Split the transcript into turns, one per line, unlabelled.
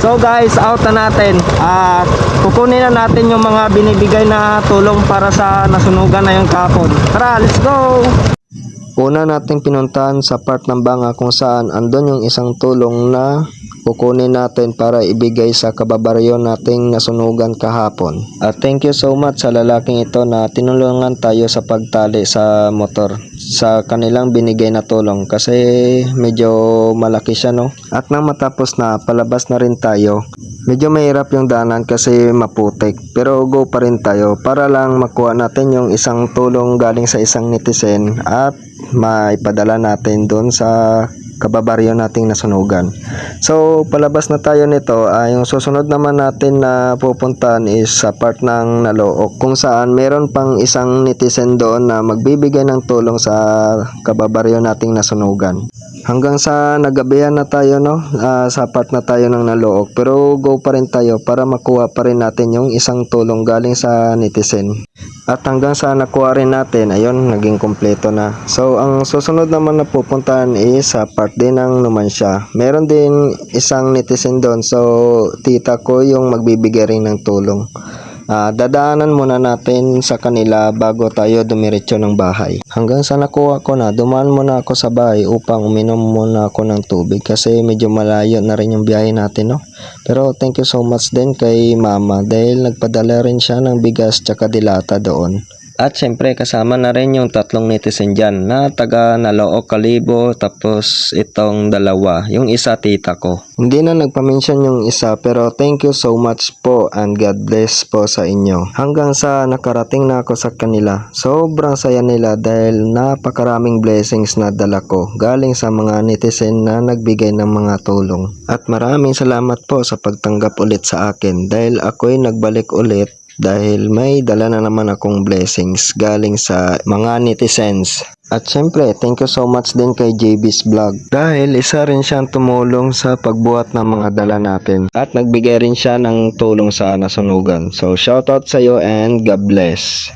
So guys, out na natin. At kukunin na natin yung mga binibigay na tulong para sa nasunugan na yung kahapon. Tara, let's go! Una nating pinuntahan sa part ng banga kung saan andon yung isang tulong na kukunin natin para ibigay sa kababaryo nating nasunugan kahapon. At thank you so much sa lalaking ito na tinulungan tayo sa pagtali sa motor sa kanilang binigay na tulong kasi medyo malaki siya, no? At nang matapos na, palabas na rin tayo. Medyo mahirap yung daanan kasi maputik, pero go pa rin tayo para lang makuha natin yung isang tulong galing sa isang netizen at maipadala natin doon sa kababaryo nating nasunugan. So palabas na tayo nito. Yung susunod naman natin na pupuntahan is sa part ng Nalook kung saan meron pang isang netizen doon na magbibigay ng tulong sa kababaryo nating nasunugan. Hanggang sa nagabihan na tayo, no, sa part na tayo ng Nalook, pero go pa rin tayo para makuha pa rin natin yung isang tulong galing sa netizen. At hanggang sa nakuha rin natin, ayun, naging kompleto na. So ang susunod naman na pupuntahan is sa part din ng Numancia. Meron din isang netizen doon, so tita ko yung magbibigay rin ng tulong. Dadaanan muna natin sa kanila bago tayo dumiretso ng bahay. Hanggang sa nakuha ko na, dumaan muna ako sa bahay upang uminom muna ako ng tubig kasi medyo malayo na rin yung biyahe natin, no? Pero thank you so much din kay mama dahil nagpadala rin siya ng bigas tsaka dilata doon. At syempre kasama na rin yung tatlong netizen dyan na taga Nalook Kalibo, tapos itong dalawa, yung isa tita ko. Hindi na nagpa-mention yung isa pero thank you so much po and God bless po sa inyo. Hanggang sa nakarating na ako sa kanila, sobrang saya nila dahil napakaraming blessings na dala ko galing sa mga netizen na nagbigay ng mga tulong. At maraming salamat po sa pagtanggap ulit sa akin dahil ako'y nagbalik ulit dahil may dala na naman akong blessings galing sa mga netizens. At syempre, thank you so much din kay JB's Vlog dahil isa rin siyang tumulong sa pagbuhat ng mga dala natin at nagbigay rin siya ng tulong sa nasunugan. So shoutout sa iyo and God bless.